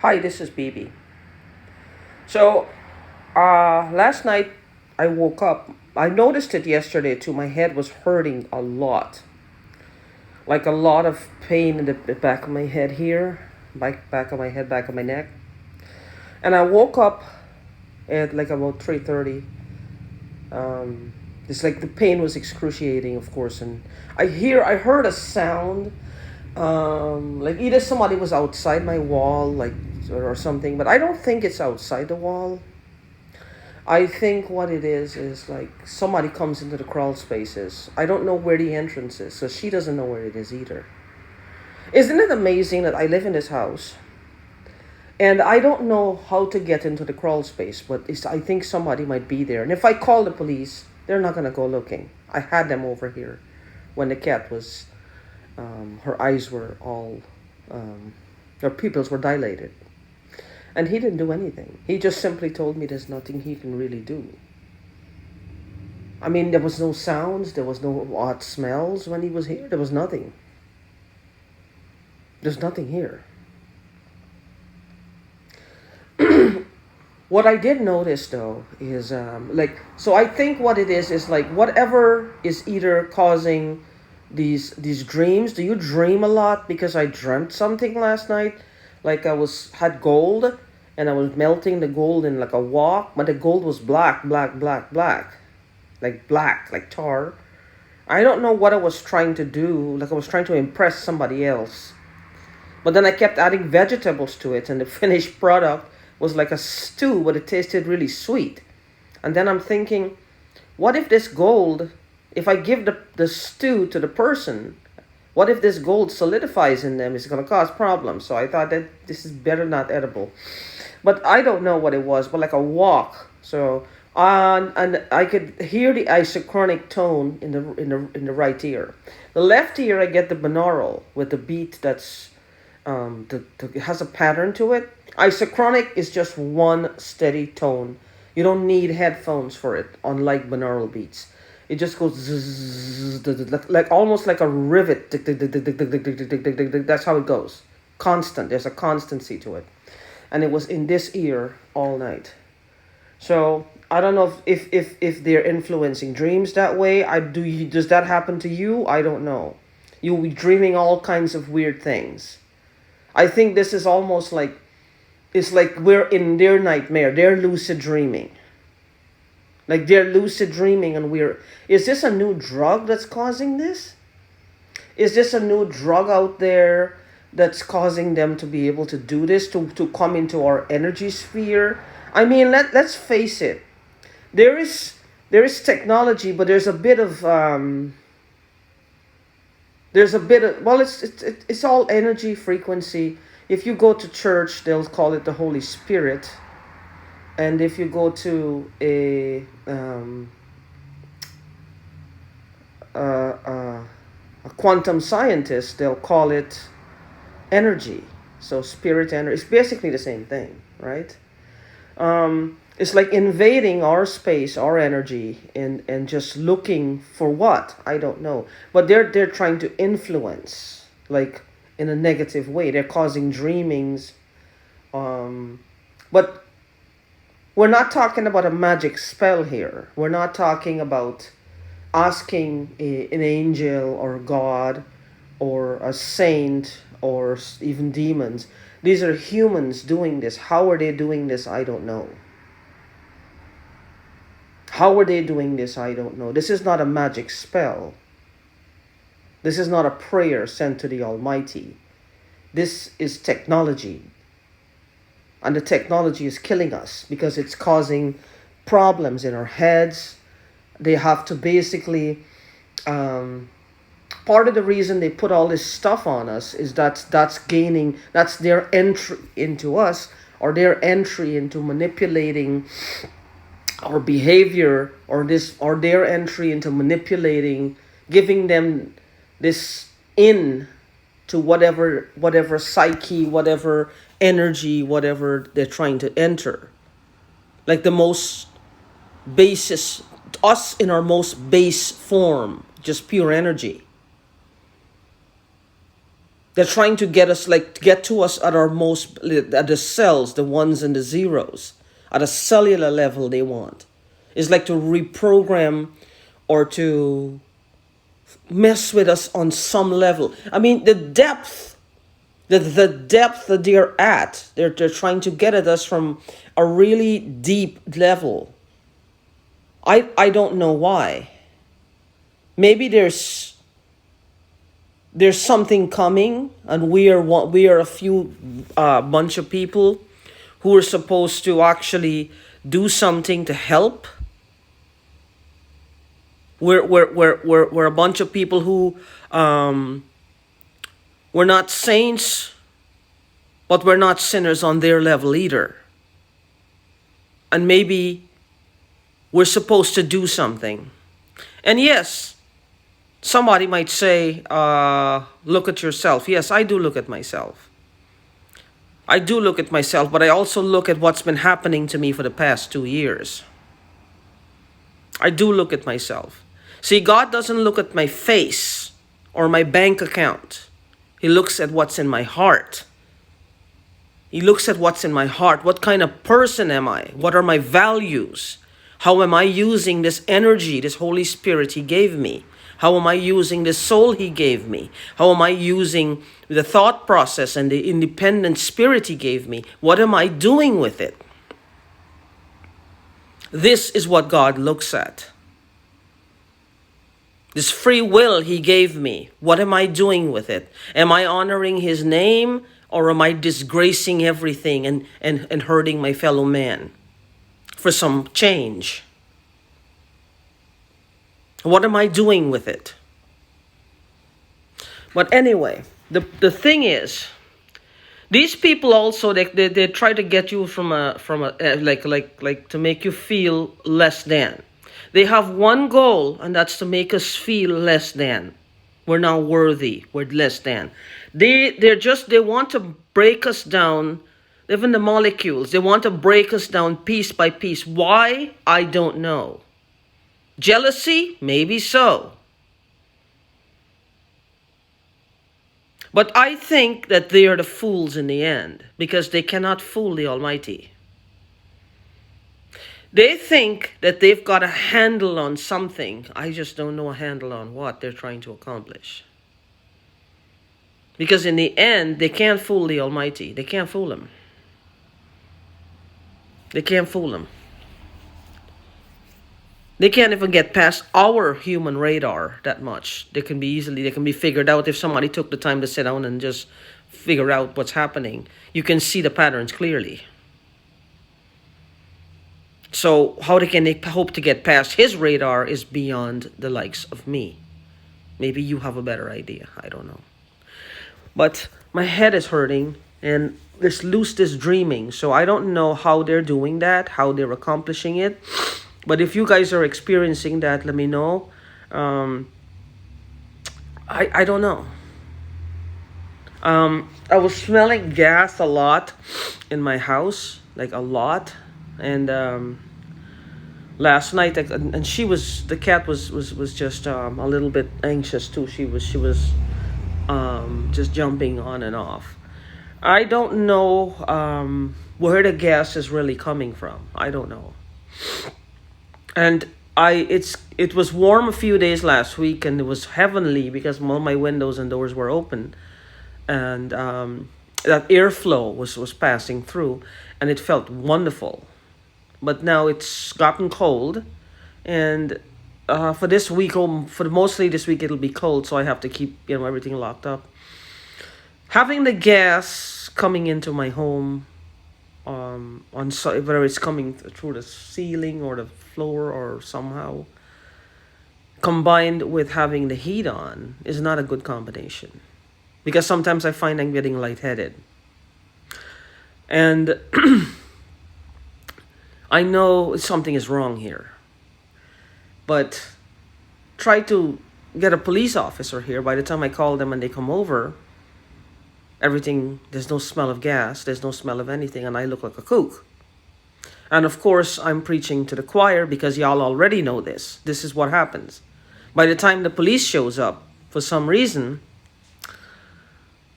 Hi, this is BB. So, last night I woke up. I noticed it yesterday too. My head was hurting a lot. Like a lot of pain in the back of my head here, back of my head, back of my neck. And I woke up at like about 3:30. Um, it's like the pain was excruciating, of course, and I heard a sound, like either somebody was outside my wall, like or something, but I don't think it's outside the wall. I think what it is like somebody comes into the crawl spaces. I don't know where the entrance is, so she doesn't know where it is either. Isn't it amazing that I live in this house and I don't know how to get into the crawl space, but I think somebody might be there. And if I call the police, they're not going to go looking. I had them over here when the cat was, her eyes were all, her pupils were dilated. And he didn't do anything. He just simply told me there's nothing he can really do. I mean, there was no sounds, there was no odd smells when he was here. There was nothing. There's nothing here. What I did notice though is so I think what it is like whatever is either causing these dreams. Do you dream a lot? Because I dreamt something last night, like had gold and I was melting the gold in like a wok, but the gold was black, like tar. I don't know what I was trying to do. Like I was trying to impress somebody else, but then I kept adding vegetables to it, and the finished product was like a stew, but it tasted really sweet. And then I'm thinking, what if this gold, if I give the stew to the person, what if this gold solidifies in them? It's going to cause problems. So I thought that this is better not edible. But I don't know what it was, but like a wok. So and I could hear the isochronic tone in the right ear. The left ear I get the binaural with the beat that's it has a pattern to it. Isochronic is just one steady tone. You don't need headphones for it, unlike binaural beats. It just goes zzz, like almost like a rivet. That's how it goes. Constant. There's a constancy to it, and it was in this ear all night. So I don't know if they're influencing dreams that way. Does that happen to you? I don't know. You'll be dreaming all kinds of weird things. I think this is almost like it's like we're in their nightmare. They're lucid dreaming. Like they're lucid dreaming and is this a new drug that's causing this? Is this a new drug out there that's causing them to be able to do this, to come into our energy sphere? I mean, let's face it. There is technology, but there's a bit of well, it's all energy frequency. If you go to church, they'll call it the Holy Spirit, and if you go to a quantum scientist, they'll call it energy. So spirit energy. It's basically the same thing, right? It's like invading our space, our energy, and just looking for what? I don't know. But they're trying to influence, like in a negative way. They're causing dreamings. But we're not talking about a magic spell here. We're not talking about asking an angel or God or a saint or even demons. These are humans doing this. How are they doing this? I don't know. How are they doing this? I don't know. This is not a magic spell. This is not a prayer sent to the Almighty. This is technology. And the technology is killing us because it's causing problems in our heads. They have to basically, part of the reason they put all this stuff on us is that's their entry into us, or their entry into manipulating our behavior, or their entry into manipulating, giving them this in to whatever psyche, whatever energy, whatever they're trying to enter. Like the most basis, us in our most base form, just pure energy. They're trying to get us, like, get to us at our most, at the cells, the ones and the zeros, at a cellular level they want. It's like to reprogram or to mess with us on some level. I mean, the depth that they're at, they're trying to get at us from a really deep level. I don't know why. Maybe there's something coming, and we are a few bunch of people who are supposed to actually do something to help. We're a bunch of people who we're not saints, but we're not sinners on their level either. And maybe we're supposed to do something. And yes, somebody might say, look at yourself. Yes, I do look at myself. I do look at myself, but I also look at what's been happening to me for the past 2 years. I do look at myself. See, God doesn't look at my face or my bank account. He looks at what's in my heart. He looks at what's in my heart. What kind of person am I? What are my values? How am I using this energy, this Holy Spirit He gave me? How am I using the soul He gave me? How am I using the thought process and the independent spirit He gave me? What am I doing with it? This is what God looks at. This free will He gave me. What am I doing with it? Am I honoring His name, or am I disgracing everything and hurting my fellow man for some change? What am I doing with it? But anyway, the thing is, these people also, they try to get you from a like to make you feel less than. They have one goal, and that's to make us feel less than. We're not worthy. We're less than. They want to break us down, even the molecules. They want to break us down piece by piece. Why? I don't know. Jealousy? Maybe so. But I think that they are the fools in the end, because they cannot fool the Almighty. They think that they've got a handle on something. I just don't know a handle on what they're trying to accomplish. Because in the end, they can't fool the Almighty. They can't fool Him. They can't fool Him. They can't even get past our human radar that much. They can be figured out if somebody took the time to sit down and just figure out what's happening. You can see the patterns clearly. So how they can hope to get past His radar is beyond the likes of me. Maybe you have a better idea. I don't know. But my head is hurting, and this lucid dreaming. So I don't know how they're doing that, how they're accomplishing it. But if you guys are experiencing that, let me know. I don't know. I was smelling gas a lot in my house, like a lot. And last night, and the cat was just a little bit anxious too. She was just jumping on and off. I don't know where the gas is really coming from. I don't know. And it was warm a few days last week, and it was heavenly because all my windows and doors were open, and that airflow was passing through, and it felt wonderful. But now it's gotten cold, and for this week, for mostly this week, it'll be cold, so I have to keep everything locked up. Having the gas coming into my home, whether it's coming through the ceiling or the floor or somehow, combined with having the heat on, is not a good combination, because sometimes I find I'm getting lightheaded, and I know something is wrong here, but try to get a police officer here. By the time I call them and they come over, there's no smell of gas, there's no smell of anything, and I look like a kook. And of course, I'm preaching to the choir, because y'all already know this. This is what happens. By the time the police shows up, for some reason,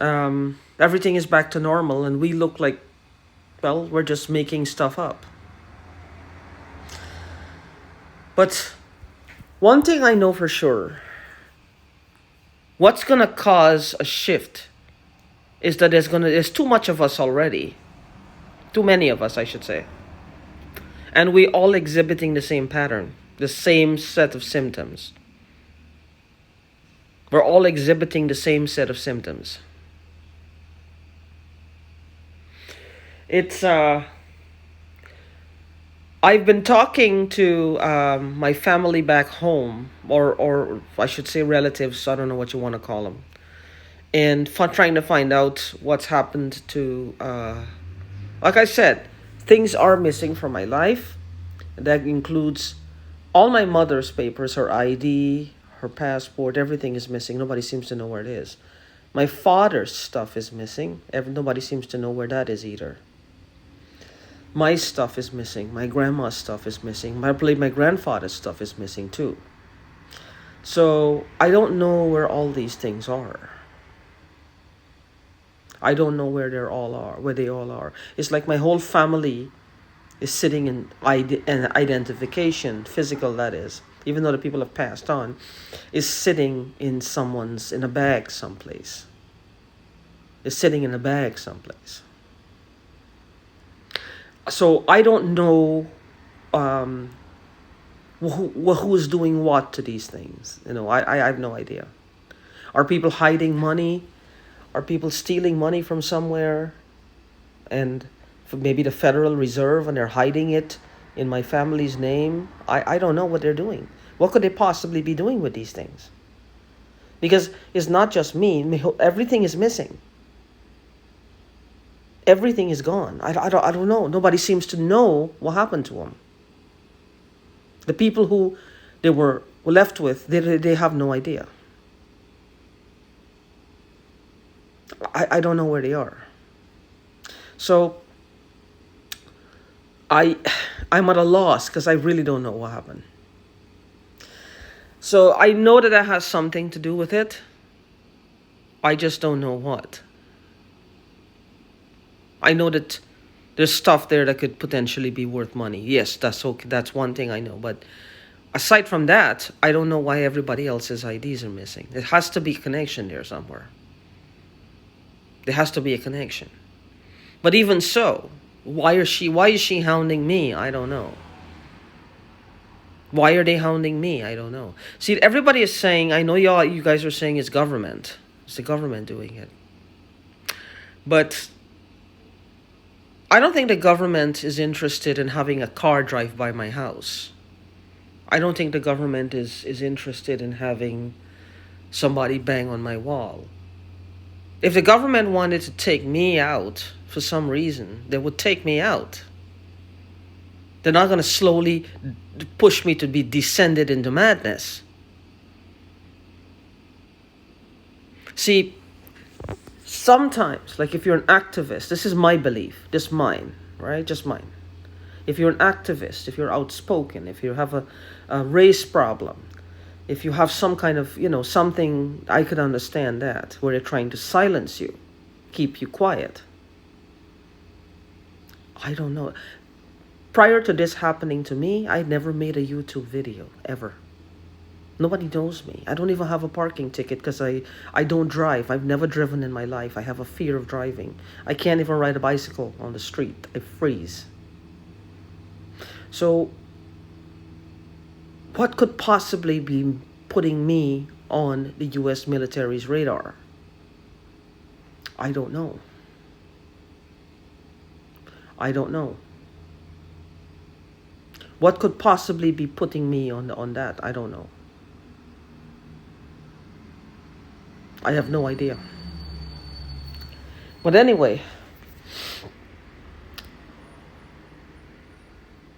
Everything is back to normal, and we look like, well, we're just making stuff up. But one thing I know for sure, what's gonna cause a shift is that there's too much of us already. Too many of us, I should say. And we all exhibiting the same pattern, the same set of symptoms. We're all exhibiting the same set of symptoms. It's I've been talking to my family back home, or I should say relatives. I don't know what you want to call them, and trying to find out what's happened to. Like I said, things are missing from my life. That includes all my mother's papers, her ID, her passport. Everything is missing. Nobody seems to know where it is. My father's stuff is missing. Nobody seems to know where that is either. My stuff is missing. My grandma's stuff is missing. I believe my grandfather's stuff is missing too. So I don't know where all these things are. I don't know where they all are. It's like my whole family is sitting in an identification, physical that is, even though the people have passed on, is sitting in a bag someplace. Is sitting in a bag someplace. So I don't know who is doing what to these things. I have no idea. Are people hiding money? Are people stealing money from somewhere? And maybe the Federal Reserve, and they're hiding it in my family's name? I don't know what they're doing. What could they possibly be doing with these things? Because it's not just me. Everything is missing. Everything is gone. I don't know. Nobody seems to know what happened to them. The people who they were left with, they have no idea. I don't know where they are. So I'm at a loss because I really don't know what happened. So I know that has something to do with it. I just don't know what. I know that there's stuff there that could potentially be worth money. Yes, that's okay. That's one thing I know. But aside from that, I don't know why everybody else's IDs are missing. There has to be a connection there somewhere. There has to be a connection. But even so, why is she hounding me? I don't know. Why are they hounding me? I don't know. See, everybody is saying, I know you guys are saying it's government. It's the government doing it. But I don't think the government is interested in having a car drive by my house. I don't think the government is interested in having somebody bang on my wall. If the government wanted to take me out for some reason, they would take me out. They're not going to slowly push me to be descended into madness. See, sometimes, like if you're an activist, this is my belief, just mine, right? Just mine. If you're an activist, if you're outspoken, if you have a race problem, if you have some kind of, something, I could understand that, where they're trying to silence you, keep you quiet. I don't know. Prior to this happening to me, I never made a YouTube video, ever. Nobody knows me. I don't even have a parking ticket because I don't drive. I've never driven in my life. I have a fear of driving. I can't even ride a bicycle on the street. I freeze. So, what could possibly be putting me on the U.S. military's radar? I don't know. I don't know. What could possibly be putting me on that? I don't know. I have no idea. But anyway,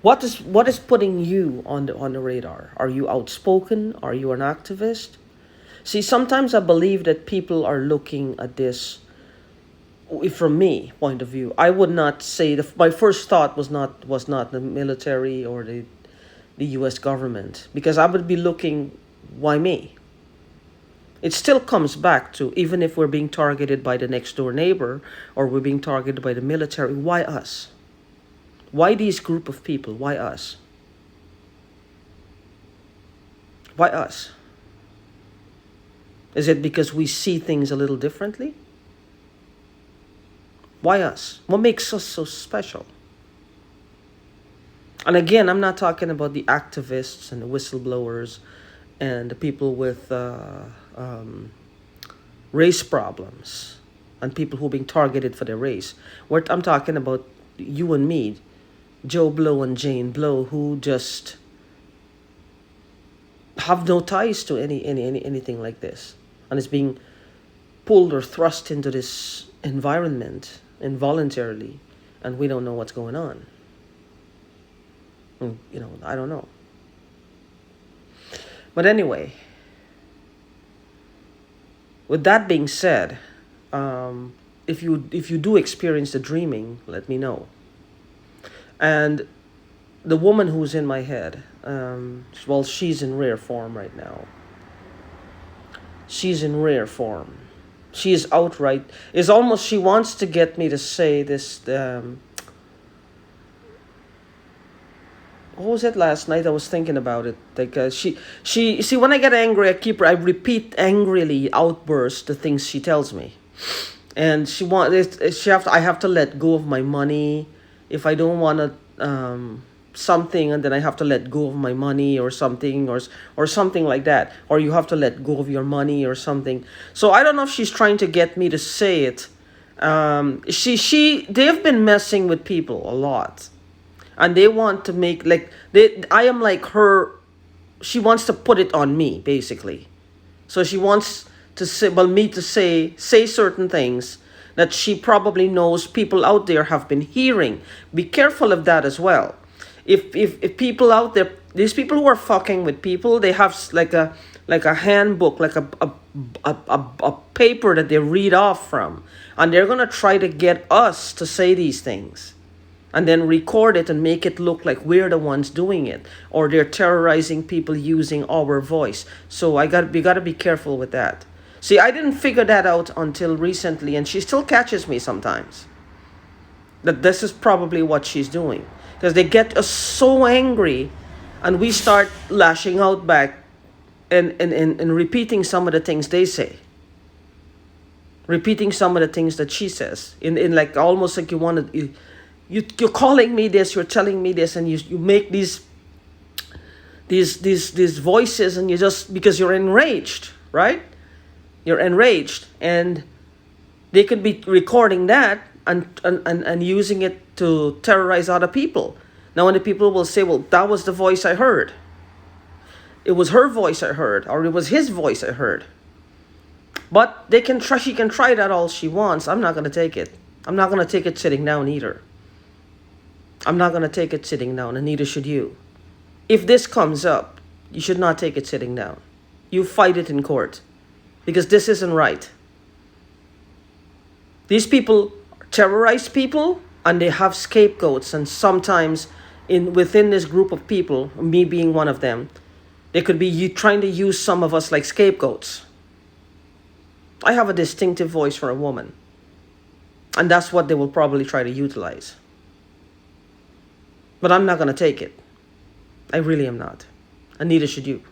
what is putting you on the radar? Are you outspoken? Are you an activist? See, sometimes I believe that people are looking at this. From me point of view, I would not say my first thought was not the military or the U.S. government, because I would be looking, why me? It still comes back to, even if we're being targeted by the next door neighbor or we're being targeted by the military, why us? Why these group of people? Why us? Why us? Is it because we see things a little differently? Why us? What makes us so special? And again, I'm not talking about the activists and the whistleblowers and the people with race problems and people who are being targeted for their race. I'm talking about you and me, Joe Blow and Jane Blow, who just have no ties to anything like this, and is being pulled or thrust into this environment involuntarily, and we don't know what's going on. I don't know. But anyway, with that being said, if you do experience the dreaming, let me know. And the woman who's in my head, well, she's in rare form right now. She's in rare form. She is outright. It's almost she wants to get me to say this. What was it last night? I was thinking about it. Like she see, when I get angry, I repeat angrily outbursts the things she tells me, and I have to let go of my money if I don't want to something, and then I have to let go of my money or something, or something like that, or you have to let go of your money or something. So I don't know if she's trying to get me to say it. They've been messing with people a lot, and they want to make I am like her. She wants to put it on me, basically. So she wants to say, well, me to say certain things that she probably knows people out there have been hearing. Be careful of that as well. If people out there, these people who are fucking with people, they have like a handbook, like a paper that they read off from, and they're gonna try to get us to say these things, and then record it and make it look like we're the ones doing it, or they're terrorizing people using our voice. So we gotta be careful with that. See, I didn't figure that out until recently, and she still catches me sometimes that this is probably what she's doing, because they get us so angry, and we start lashing out back and repeating some of the things they say, repeating some of the things that she says, in like almost like you're calling me this, you're telling me this, and you make these voices, and you just, because you're enraged, right? You're enraged, and they could be recording that and using it to terrorize other people. Now, when the people will say, well, that was the voice I heard, it was her voice I heard, or it was his voice I heard. But she can try that all she wants. I'm not going to take it. I'm not going to take it sitting down either. I'm not going to take it sitting down, and neither should you. If this comes up, you should not take it sitting down. You fight it in court, because this isn't right. These people terrorize people, and they have scapegoats, and sometimes within this group of people, me being one of them, they could be trying to use some of us like scapegoats. I have a distinctive voice for a woman, and that's what they will probably try to utilize. But I'm not going to take it. I really am not. And neither should you.